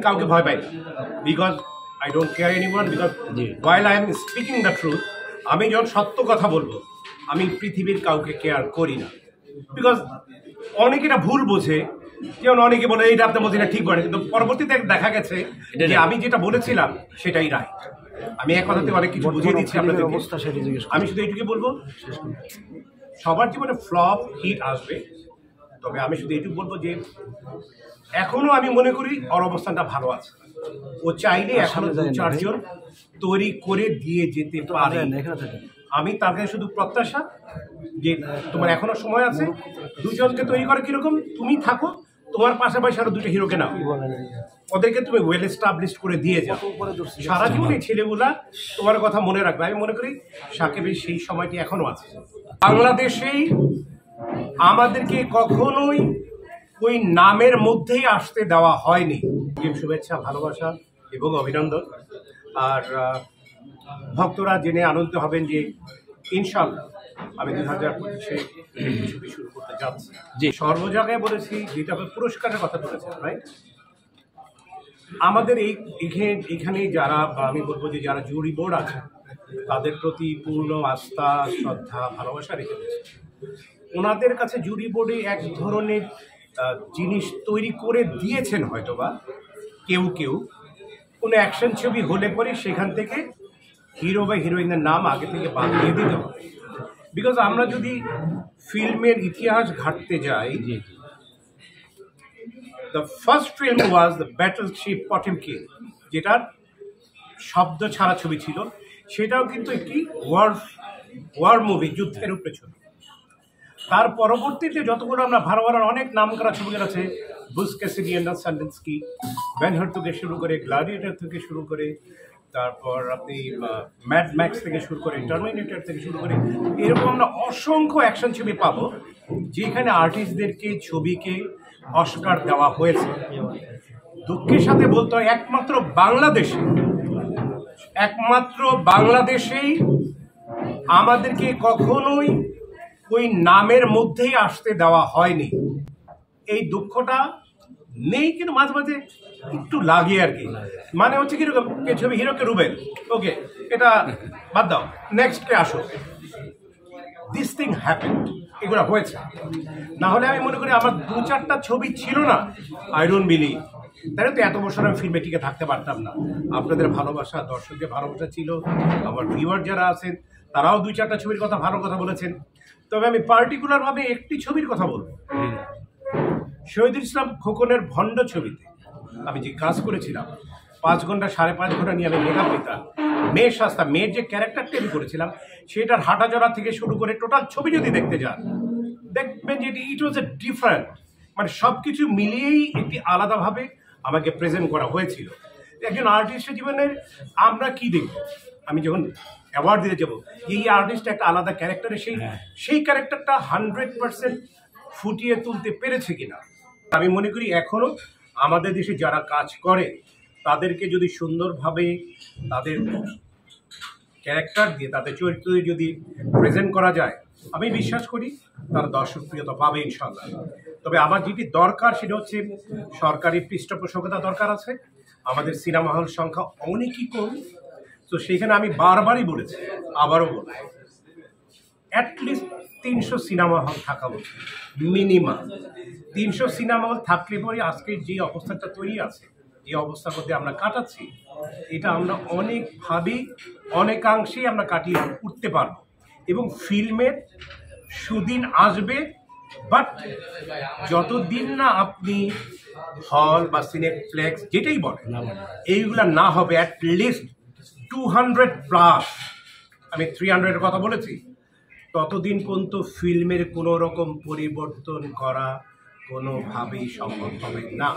কাউকে ভয় পাই না, because I don't care anyone, because while I am speaking the truth, আমি যখন সত্য কথা বলবো আমি পৃথিবীর কাউকে কেয়ার করি না। বিকজ অনেকে এটা ভুল বোঝে, যেমন অনেকে বলে এইটা আপনি বলছেন ঠিক বলে, কিন্তু পরবর্তীতে দেখা গেছে যে আমি যেটা বলেছিলাম সেটাই রাইট। আমি এক কথাতে অনেক কিছু বুঝিয়ে দিচ্ছি আপনাদের। আমি শুধু এইটুকু বলবো, সবার জীবনে ফ্লপ হিট আসবে, তবে আমি শুধু এইটুকু বলবো যে এখনো আমি মনে করি ওর অবস্থানটা ভালো আছে। ও চাইলে এখনো 2-4 জন তৈরি করে দিয়ে যেতে পারে। আমি তার কাছে শুধু প্রত্যাশা যে তোমার এখনো সময় আছে, 2 জনকে তৈরি করে কিরকম, তুমি থাকো, তোমার পাশাপাশি আরো 2টা হিরোকে নাও, ওদেরকে তুমি ওয়েল এস্টাবলিশড করে দিয়ে যাও। সারা জীবন এই ছেলেগুলা তোমার কথা মনে রাখবে। আমি মনে করি সাকিবের সেই সময়টি এখনো আছে। বাংলাদেশেই আমাদেরকে কখনোই ওই নামের মধ্যেই আসতে দেওয়া হয়নি। শুভেচ্ছা, ভালোবাসা এবং অভিনন্দন। আর ভক্তরা জেনে আনন্দিত হবেন যে ইনশাআল্লাহ আমি 2025-এ ছবি শুরু করতে যাচ্ছি। যে সর্ব জায়গায় বলেছি, যেটা পুরস্কারের কথা বলেছেন, রাইট? আমাদের এখানে যারা, আমি বলবো যে যারা জুরি বোর্ড আছে, তাদের প্রতি পূর্ণ আস্থা, শ্রদ্ধা, ভালোবাসা রেখে দিয়েছে। ওনাদের কাছে জুরি বোর্ডে এক ধরনের জিনিস তৈরি করে দিয়েছেন, হয়তোবা কেউ কেউ কোনো অ্যাকশন ছবি হলে পরে সেখান থেকে হিরো বা হিরোইনের নাম আগে থেকে বাদ দিয়ে দিতে হবে। বিকজ আমরা যদি ফিল্মের ইতিহাস ঘাটতে যাই, the first film was the battleship Potemkin, যেটার শব্দ ছাড়া ছবি ছিল, সেটাও কিন্তু একটি ওয়ার মুভি, যুদ্ধের উপরে ছবি। তার পরবর্তীতে যতগুলো আমরা ভালো ভালো অনেক নাম করা ছবি আছে, বুশ ক্যাসিডি, সান্ডেন্সকি, বেনহার থেকে শুরু করে, গ্লাডিয়েটর থেকে শুরু করে, তারপর আপনি ম্যাড ম্যাক্স থেকে শুরু করে, টার্মিনেটর থেকে শুরু করে, এরকম আমরা অসংখ্য অ্যাকশন ছবি পাবো যেখানে আর্টিস্টদেরকে, ছবিকে অস্কার দেওয়া হয়েছে। দুঃখের সাথে বলতে হয় একমাত্র বাংলাদেশেই আমাদেরকে কখনোই ওই নামের মধ্যেই আসতে দেওয়া হয়নি। এই দুঃখটা নেই, কিন্তু মাঝে মাঝে একটু লাগে আর কি। মানে হচ্ছে কিরকম, ছবি হিরোকে রুবেন, ওকে এটা বাদ দাও, নেক্সটকে আসো, দিস থিং হ্যাপেন, এগুলো হয়েছে। না হলে আমি মনে করি আমার 2-4টা ছবি ছিল না, আই ডোন্ট বিলিভ, তাহলে তো এত বছর আমি ফিল্মে টিকে থাকতে পারতাম না। আপনাদের ভালোবাসা, দর্শকদের ভালোবাসা ছিল, আমার ভিউয়ার যারা আছেন তারাও 2-4টা ছবির কথা ভালো কথা বলেছেন। তবে আমি পার্টিকুলারভাবে একটি ছবির কথা বলবো, শহীদুল ইসলাম খোকনের ভণ্ড ছবিতে আমি যে কাজ করেছিলাম, 5 ঘন্টা 5.5 ঘন্টা নিয়ে আমি মেকআপ নিতাম। মেয়ের শাস্তা, মেয়ের যে ক্যারেক্টারটা আমি করেছিলাম, সেটার হাঁটা চলা থেকে শুরু করে টোটাল ছবি যদি দেখতে যান, দেখবেন যে ইট ওয়াজ এ ডিফারেন্ট, মানে সব কিছু মিলিয়েই একটি আলাদাভাবে আমাকে প্রেজেন্ট করা হয়েছিল। একজন আর্টিস্টের জীবনের আমরা কি দেখব, আমি যখন অ্যাওয়ার্ড দিতে যাবো, এই আর্টিস্ট একটা আলাদা ক্যারেক্টারে সেই ক্যারেক্টারটা 100% ফুটিয়ে তুলতে পেরেছে কিনা। আমি মনে করি এখনো আমাদের দেশে যারা কাজ করে তাদেরকে যদি সুন্দরভাবে তাদের ক্যারেক্টার দিয়ে, তাদের চরিত্র দিয়ে যদি প্রেজেন্ট করা যায়, আমি বিশ্বাস করি তারা দর্শকপ্রিয়তা পাবে ইনশাআল্লাহ। তবে আমার যেটি দরকার সেটা হচ্ছে সরকারি পৃষ্ঠপোষকতা দরকার আছে। আমাদের সিনেমা হল সংখ্যা অনেকই কম, তো সেইখানে আমি বারবারই বলেছি, আবারও বলবো, অ্যাটলিস্ট 300 সিনেমা হল থাকা উচিত, মিনিমাম 300 সিনেমা হল থাকলে পরে আজকের যে অবস্থাটা তৈরি আছে, যে অবস্থার মধ্যে আমরা কাটাচ্ছি, এটা আমরা অনেকাংশেই আমরা কাটিয়ে উঠতে পারবো। এবং ফিল্মের সুদিন আসবে, বাট যতদিন না আপনি হল বা সিনেপ্লেক্স যেটাই বলেন এইগুলা না হবে, অ্যাটলিস্ট 200+, আমি 300-এর কথা বলেছি, ততদিন পর্যন্ত ফিল্মের কোনো রকম পরিবর্তন করা কোনোভাবেই সম্ভব হবে না।